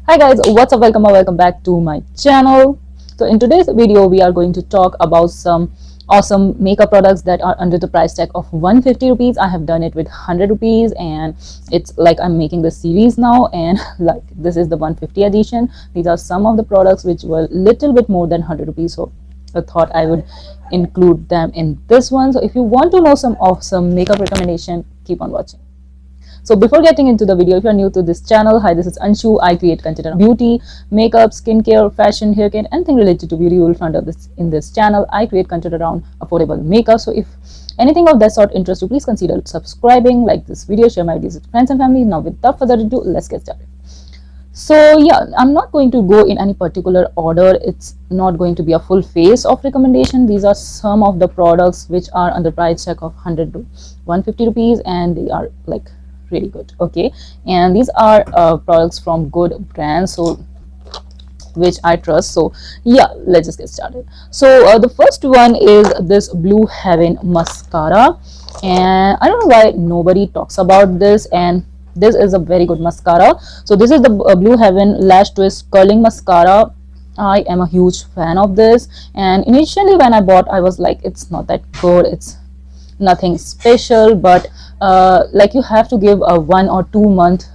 Hi guys, what's up? Welcome or welcome back to my channel. So in today's video we are going to talk about some awesome makeup products that are under the price tag of 150 rupees. I have done it with 100 rupees and it's like I'm making the series now, and like this is the 150 edition. These are some of the products which were little bit more than 100 rupees, so I thought I would include them in this one. So if you want to know some awesome makeup recommendation, keep on watching. So before getting into the video, if you are new to this channel, hi, this is Anshu. I create content on beauty, makeup, skincare, fashion, hair care, anything related to beauty you will find this in this channel. I create content around affordable makeup. So if anything of that sort interests you, please consider subscribing, like this video, share my videos with friends and family. Now without further ado, let's get started. So yeah, I'm not going to go in any particular order. It's not going to be a full face of recommendation. These are some of the products which are under price tag of 100 to 150 rupees, and they are like really good. Okay, and these are products from good brands, so which I trust. So yeah, let's just get started. So the first one is this Blue Heaven mascara, and I don't know why nobody talks about this, and this is a very good mascara. So this is the Blue Heaven Lash Twist Curling Mascara. I am a huge fan of this, and initially when I bought, I was like, it's not that good, it's nothing special, but like you have to give a 1 or 2 month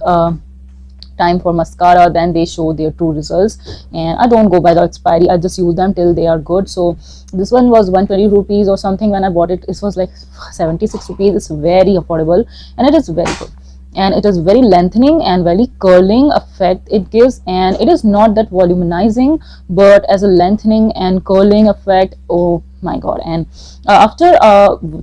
time for mascara, then they show their true results, and I don't go by the expiry. I just use them till they are good. So this one was 120 rupees or something when I bought it. It was like 76 rupees. It's very affordable and it is very good, and it is very lengthening and very curling effect it gives, and it is not that volumizing, but as a lengthening and curling effect, oh my god. And after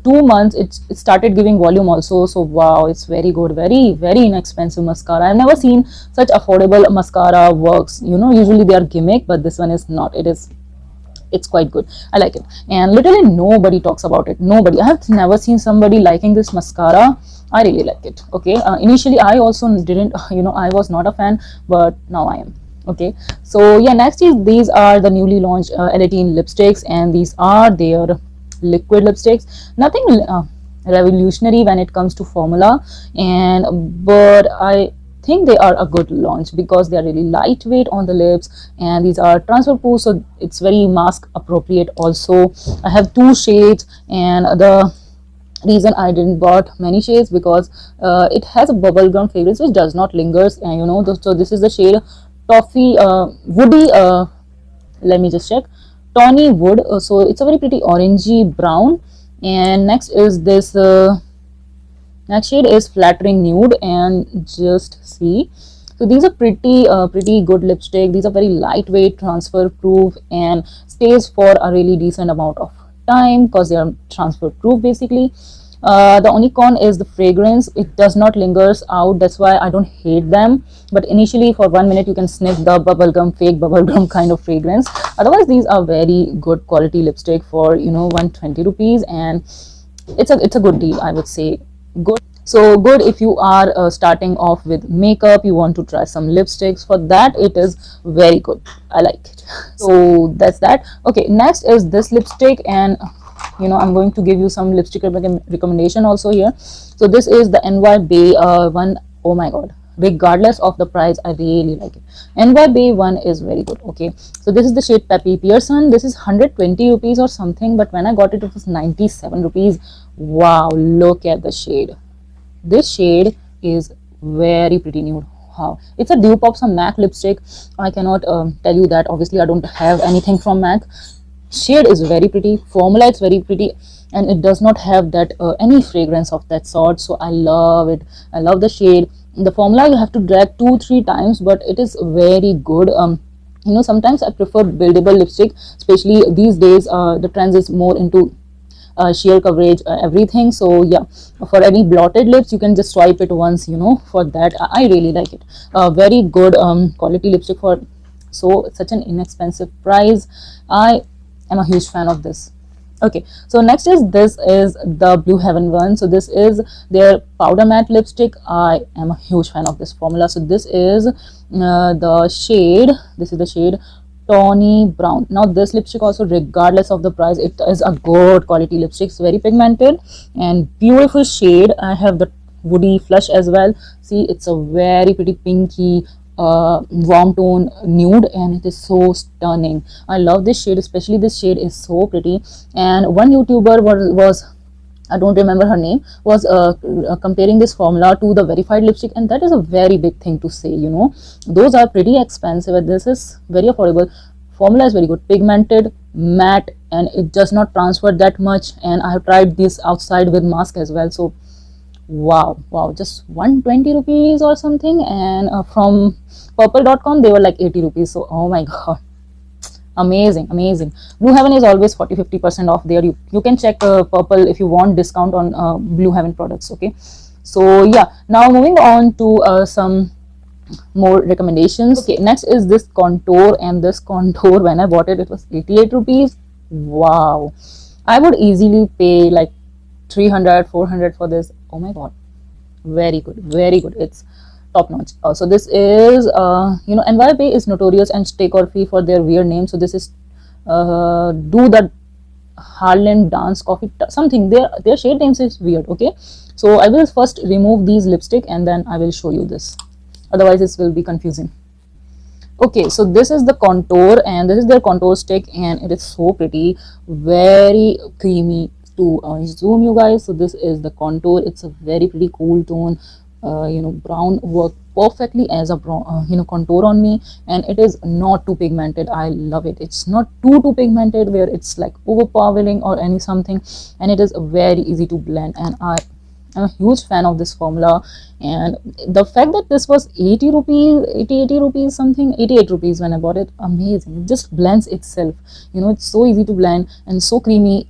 2 months it started giving volume also. So wow, it's very good, very inexpensive mascara. I've never seen such affordable mascara works. You know, usually they are gimmick, but this one is not. It's quite good. I like it, and literally nobody talks about it. Nobody. I have never seen somebody liking this mascara. I really like it. Okay, initially I also didn't, I was not a fan, but now I am. Okay, so yeah, next is these are the newly launched L18 lipsticks, and these are their liquid lipsticks. Nothing revolutionary when it comes to formula, but I think they are a good launch because they are really lightweight on the lips, and these are transfer proof, so it's very mask appropriate also. I have 2 shades, and the reason I didn't bought many shades because it has a bubblegum fragrance which does not linger, so this is the shade Toffee Woody, let me just check, Tawny Wood. So it's a very pretty orangey brown. And next is this next shade is Flattering Nude, and just see. So these are pretty good lipstick. These are very lightweight, transfer proof, and stays for a really decent amount of time because they are transfer proof basically. The only con is the fragrance. It does not lingers out. That's why I don't hate them, but initially for 1 minute you can sniff the fake bubblegum kind of fragrance. Otherwise these are very good quality lipstick for 120 rupees, and it's a good deal, I would say. Good. So good if you are starting off with makeup, you want to try some lipsticks. For that it is very good. I like it. So that's that. Okay, next is this lipstick, and I'm going to give you some lipstick recommendation also here. So this is the NY Bay one. Oh my god, regardless of the price, I really like it. NY Bay one is very good. Okay, so this is the shade Peppy Pearson. This is 120 rupees or something, but when I got it, it was 97 rupees. Wow, look at the shade. This shade is very pretty nude. Wow, it's a dupe of some MAC lipstick. I cannot tell you that, obviously I don't have anything from MAC. Shade is very pretty, formula is very pretty, and it does not have that any fragrance of that sort. So I love it. I love the shade. The formula you have to drag 2-3 times, but it is very good. Sometimes I prefer buildable lipstick, especially these days. The trend is more into sheer coverage, everything. So yeah, for any blotted lips you can just swipe it once. For that I really like it. Very good quality lipstick for such an inexpensive price. I am a huge fan of this. Okay, so next is the Blue Heaven one. So this is their powder matte lipstick. I am a huge fan of this formula. So this is the shade Tawny Brown. Now this lipstick also, regardless of the price, it is a good quality lipstick. It's very pigmented and beautiful shade. I have the woody flush as well. See, it's a very pretty pinky warm tone nude, and it is so stunning. I love this shade, especially this shade is so pretty. And one YouTuber was I don't remember her name, was comparing this formula to the verified lipstick, and that is a very big thing to say, you know. Those are pretty expensive and this is very affordable. Formula is very good, pigmented, matte, and it does not transfer that much, and I have tried this outside with mask as well. So wow, just 120 rupees or something, and from purple.com they were like 80 rupees. So oh my god, amazing. Blue Heaven is always 40-50% off there. You can check Purple if you want discount on Blue Heaven products. Okay, so yeah, now moving on to some more recommendations. Okay, next is this contour, and this contour when I bought it, it was 88 rupees. Wow, I would easily pay like 300-400 for this. Oh my god, very good. It's top notch. So this is you know, NYP is notorious and stay coffee for their weird name. So this is do the Harlem dance coffee something. Their shade names is weird. Okay, so I will first remove these lipstick and then I will show you this, otherwise this will be confusing. Okay, so this is the contour and this is their contour stick, and it is so pretty, very creamy. To zoom you guys, so this is the contour. It's a very pretty cool tone. You know, brown work perfectly as a brown, you know, contour on me, and it is not too pigmented. I love it. It's not too pigmented where it's like overpowering or any something, and it is very easy to blend, and I'm a huge fan of this formula. And the fact that this was 80 rupees something, 88 rupees when I bought it, amazing. It just blends itself, you know. It's so easy to blend and so creamy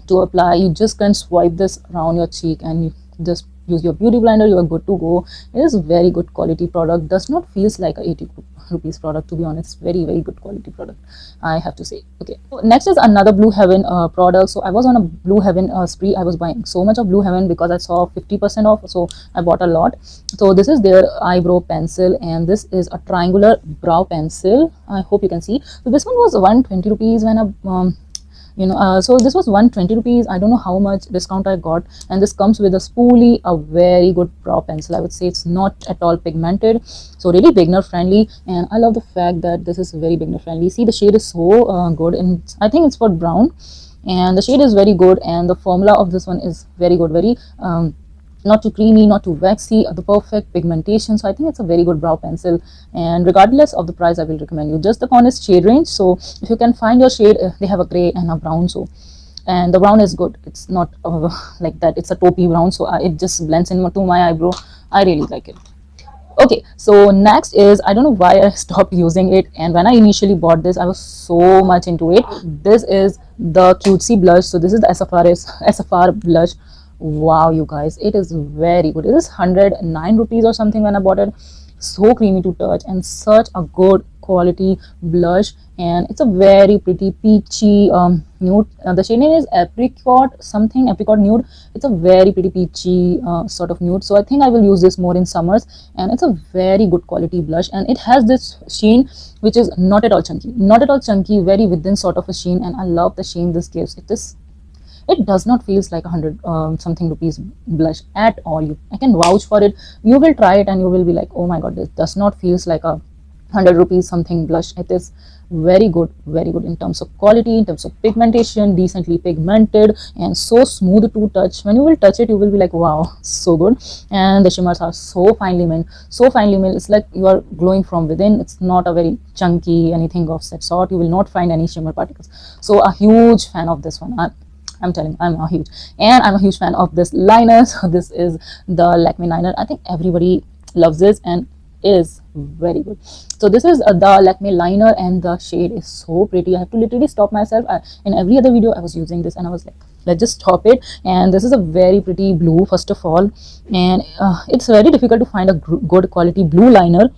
to apply. You just can swipe this around your cheek and you just use your beauty blender, you are good to go. It is very good quality product, does not feels like a 80 rupees product, to be honest. Very good quality product, I have to say. Okay, so next is another Blue Heaven product. So I was on a Blue Heaven spree. I was buying so much of Blue Heaven because I saw 50% off, so I bought a lot. So this is their eyebrow pencil, and this is a triangular brow pencil. I hope you can see. So this one was 120 rupees when I you know, so this was 120 rupees. I don't know how much discount I got, and this comes with a spoolie, a very good brow pencil. I would say it's not at all pigmented, so really beginner friendly, and I love the fact that this is very beginner friendly. See, the shade is so good, and I think it's for brown, and the shade is very good, and the formula of this one is very good, very not too creamy, not too waxy, the perfect pigmentation. So I think it's a very good brow pencil, and regardless of the price I will recommend you. Just the honest shade range, so if you can find your shade, they have a gray and a brown. So, and the brown is good, it's not like that, it's a taupey brown, so it just blends into my eyebrow. I really like it. Okay, so next is, I don't know why I stopped using it, and when I initially bought this I was so much into it. This is the cutesy blush. So this is the SFR blush. Wow, you guys, it is very good. It is 109 rupees or something when I bought it. So creamy to touch and such a good quality blush, and it's a very pretty peachy nude. The shade name is apricot nude. It's a very pretty peachy sort of nude, so I think I will use this more in summers, and it's a very good quality blush, and it has this sheen which is not at all chunky, very within sort of a sheen, and I love the sheen this gives. It does not feels like 100 something rupees blush at all. I can vouch for it. You will try it and you will be like, oh my god, this does not feels like a 100 rupees something blush. It is very good in terms of quality, in terms of pigmentation, decently pigmented, and so smooth to touch. When you will touch it, you will be like, wow, so good. And the shimmers are so finely milled. It's like you are glowing from within. It's not a very chunky anything of that sort. You will not find any shimmer particles. So a huge fan of this one. I'm telling you, I'm a huge fan of this liner. So this is the Lakme liner. I think everybody loves this, and it is very good. So this is the Lakme liner, and the shade is so pretty. I have to literally stop myself. In every other video I was using this, and I was like, let's just stop it. And this is a very pretty blue, first of all, and it's very difficult to find a good quality blue liner.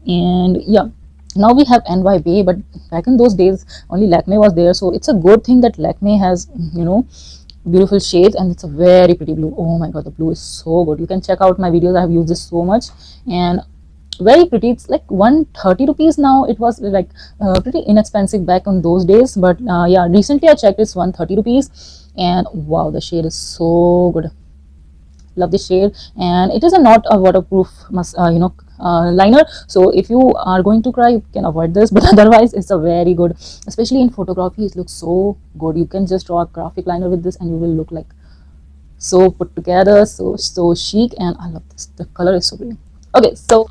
And yeah, now we have NYB, but back in those days only Lakme was there, so it's a good thing that Lakme has, you know, beautiful shades, and it's a very pretty blue. Oh my god, the blue is so good. You can check out my videos. I have used this so much, and very pretty. It's like 130 rupees now. It was like pretty inexpensive back on those days, but yeah, recently I checked, it's 130 rupees, and wow, the shade is so good. Love the shade, and it is not a waterproof liner. So if you are going to cry, you can avoid this, but otherwise it's a very good, especially in photography, it looks so good. You can just draw a graphic liner with this and you will look like so put together, so chic, and I love this. The color is so pretty. Okay, so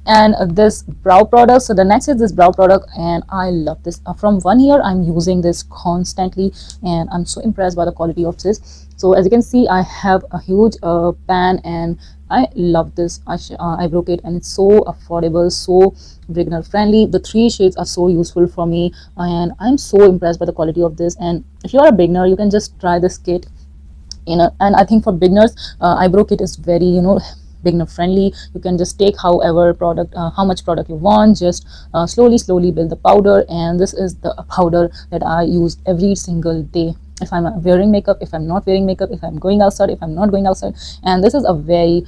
and this brow product, so the next is this brow product, and I love this. From 1 year I'm using this constantly, and I'm so impressed by the quality of this. So as you can see, I have a huge pan, and I love this eyebrow kit, and it's so affordable, so beginner friendly. The 3 shades are so useful for me, and I'm so impressed by the quality of this. And if you are a beginner, you can just try this kit. And I think for beginners, eyebrow kit is very, beginner friendly. You can just take however product, how much product you want, just slowly build the powder. And this is the powder that I use every single day, if I'm wearing makeup, if I'm not wearing makeup, if I'm going outside, if I'm not going outside. And this is a very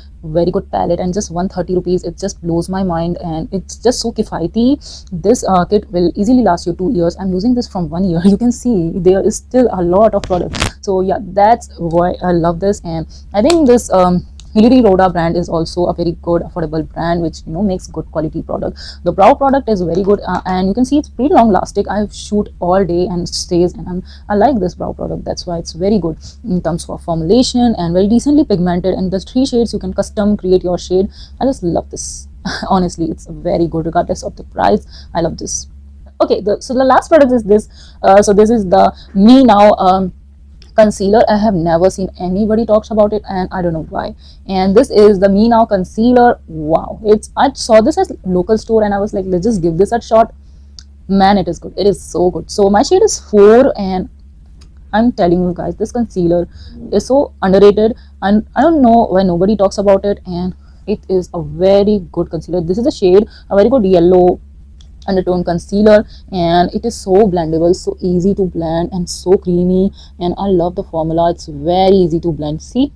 good palette, and just 130 rupees. It just blows my mind, and it's just so kifaiti. This kit will easily last you 2 years. I'm using this from 1 year. You can see there is still a lot of products. So yeah, that's why I love this. And I think this Hilary Rhoda brand is also a very good affordable brand, which makes good quality product. The brow product is very good, and you can see it's pretty long lasting. I shoot all day and it stays, and I like this brow product. That's why it's very good in terms of formulation and very decently pigmented. And the 3 shades, you can custom create your shade. I just love this. Honestly, it's very good regardless of the price. I love this. Okay, so the last product is this. So this is the Me Now concealer. I have never seen anybody talks about it, and I don't know why. And this is the Me Now concealer. Wow, I saw this at local store, and I was like, let's just give this a shot. Man, it is good. It is so good. So my shade is 4, and I'm telling you guys, this concealer is so underrated, and I don't know why nobody talks about it. And it is a very good concealer. This is a shade, a very good yellow undertone concealer, and it is so blendable, so easy to blend, and so creamy. And I love the formula. It's very easy to blend. See,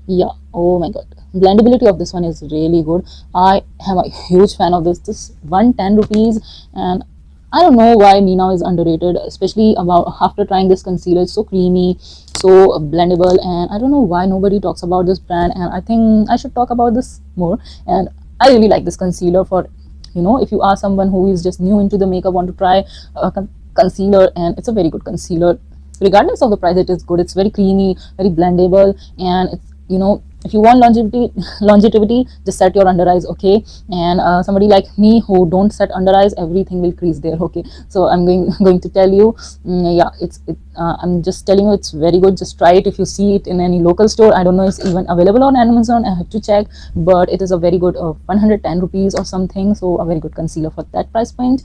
yeah, oh my god, blendability of this one is really good. I am a huge fan of this 110 rupees, and I don't know why Me Now is underrated, especially about after trying this concealer. It's so creamy, so blendable, and I don't know why nobody talks about this brand, and I think I should talk about this more. And I really like this concealer for, if you are someone who is just new into the makeup, want to try a concealer. And it's a very good concealer regardless of the price. It is good. It's very creamy, very blendable, and it's, if you want longevity, just set your under eyes, okay? And somebody like me who don't set under eyes, everything will crease there, okay? So I'm going to tell you, yeah, I'm just telling you, it's very good. Just try it. If you see it in any local store, I don't know, it's even available on Amazon, I have to check, but it is a very good 110 rupees or something. So a very good concealer for that price point.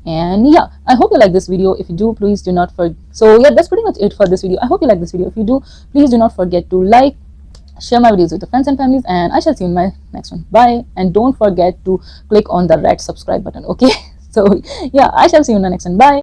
And yeah, I hope you like this video. If you do, please do not forget. So yeah, that's pretty much it for this video. I hope you like this video. If you do, please do not forget to like, share my videos with your friends and families, and I shall see you in my next one. Bye. And don't forget to click on the red subscribe button, okay? So yeah, I shall see you in the next one. Bye.